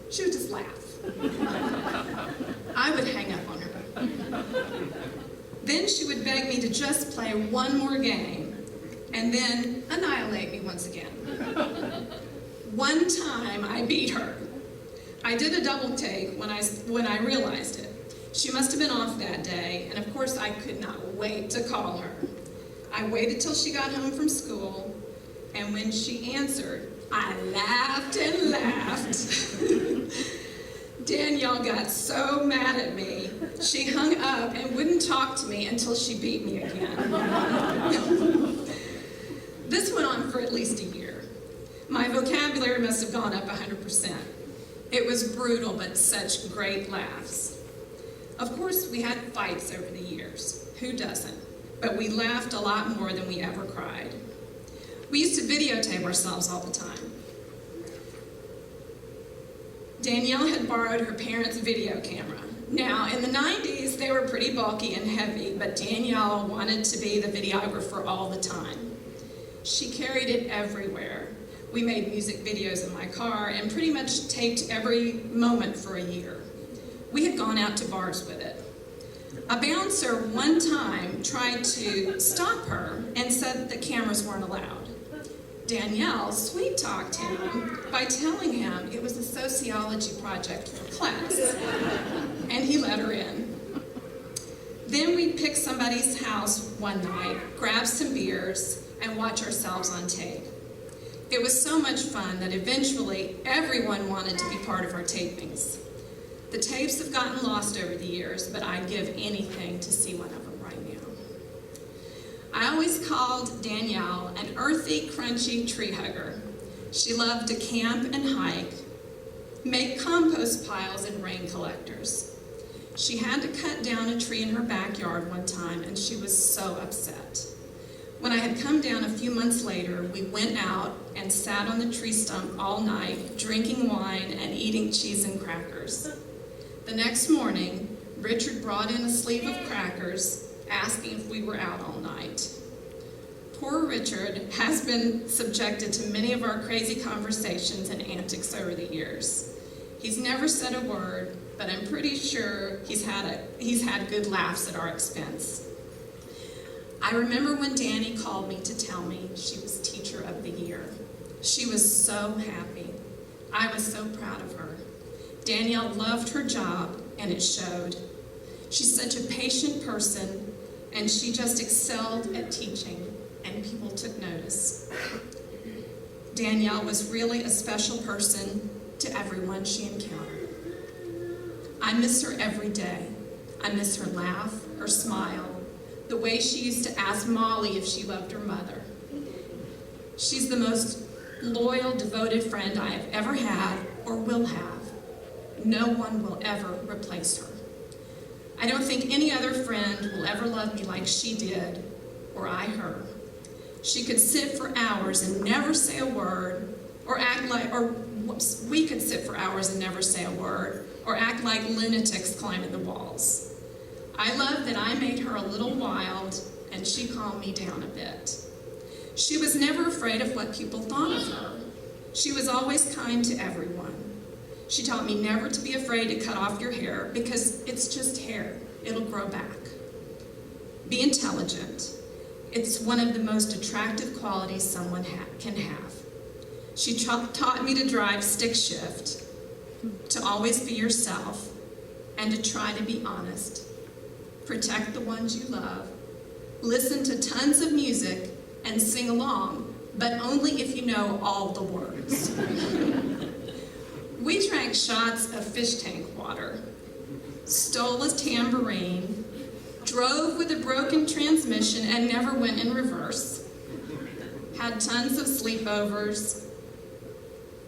She would just laugh. I would hang up on her. Then she would beg me to just play one more game, and then annihilate me once again. One time I beat her. I did a double take when I realized it. She must have been off that day, and of course I could not wait to call her. I waited till she got home from school, and when she answered, I laughed and laughed. Danielle got so mad at me, she hung up and wouldn't talk to me until she beat me again. This went on for at least a year. My vocabulary must have gone up 100%. It was brutal, but such great laughs. Of course, we had fights over the years. Who doesn't? But we laughed a lot more than we ever cried. We used to videotape ourselves all the time. Danielle had borrowed her parents' video camera. Now, in the 90s, they were pretty bulky and heavy, but Danielle wanted to be the videographer all the time. She carried it everywhere. We made music videos in my car and pretty much taped every moment for a year. We had gone out to bars with it. A bouncer one time tried to stop her and said the cameras weren't allowed. Danielle sweet-talked him by telling him it was a sociology project for class, and he let her in. Then we'd pick somebody's house one night, grab some beers, and watch ourselves on tape. It was so much fun that eventually everyone wanted to be part of our tapings. The tapes have gotten lost over the years, but I'd give anything to see one of them right now. I always called Danielle an earthy, crunchy tree hugger. She loved to camp and hike, make compost piles and rain collectors. She had to cut down a tree in her backyard one time, and she was so upset. When I had come down a few months later, we went out and sat on the tree stump all night, drinking wine and eating cheese and crackers. The next morning, Richard brought in a sleeve of crackers, asking if we were out all night. Poor Richard has been subjected to many of our crazy conversations and antics over the years. He's never said a word, but I'm pretty sure he's had good laughs at our expense. I remember when Danny called me to tell me she was Teacher of the Year. She was so happy. I was so proud of her. Danielle loved her job, and it showed. She's such a patient person, and she just excelled at teaching, and people took notice. Danielle was really a special person to everyone she encountered. I miss her every day. I miss her laugh, her smile, the way she used to ask Molly if she loved her mother. She's the most loyal, devoted friend I have ever had or will have. No one will ever replace her. I don't think any other friend will ever love me like she did, or I her. She could sit for hours and never say a word, we could sit for hours and never say a word, or act like lunatics climbing the walls. I love that I made her a little wild, and she calmed me down a bit. She was never afraid of what people thought of her. She was always kind to everyone. She taught me never to be afraid to cut off your hair because it's just hair. It'll grow back. Be intelligent. It's one of the most attractive qualities someone can have. She taught me to drive stick shift, to always be yourself, and to try to be honest. Protect the ones you love. Listen to tons of music and sing along, but only if you know all the words. We drank shots of fish tank water, stole a tambourine, drove with a broken transmission and never went in reverse, had tons of sleepovers,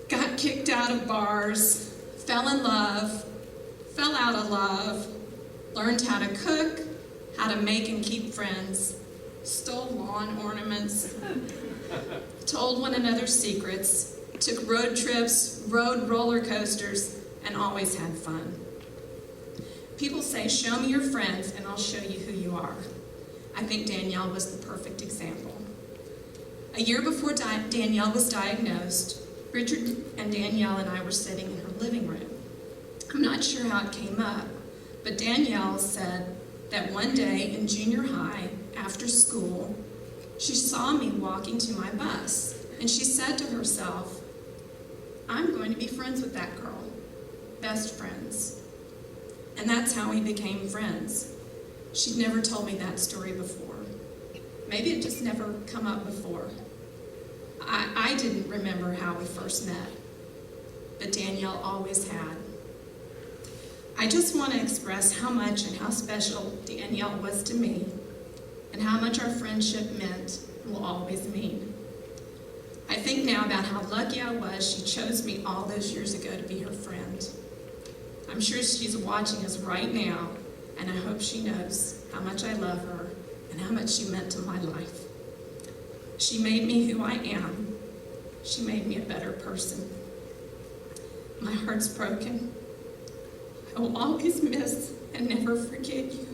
got kicked out of bars, fell in love, fell out of love, learned how to cook, how to make and keep friends, stole lawn ornaments, told one another secrets, took road trips, rode roller coasters, and always had fun. People say, show me your friends and I'll show you who you are. I think Danielle was the perfect example. A year before Danielle was diagnosed, Richard and Danielle and I were sitting in her living room. I'm not sure how it came up, but Danielle said that one day in junior high, after school, she saw me walking to my bus, and she said to herself, I'm going to be friends with that girl, best friends. And that's how we became friends. She'd never told me that story before. Maybe it just never come up before. I didn't remember how we first met, but Danielle always had. I just want to express how much and how special Danielle was to me, and how much our friendship meant and will always mean. I think now about how lucky I was she chose me all those years ago to be her friend. I'm sure she's watching us right now, and I hope she knows how much I love her and how much she meant to my life. She made me who I am. She made me a better person. My heart's broken. I will always miss and never forget you.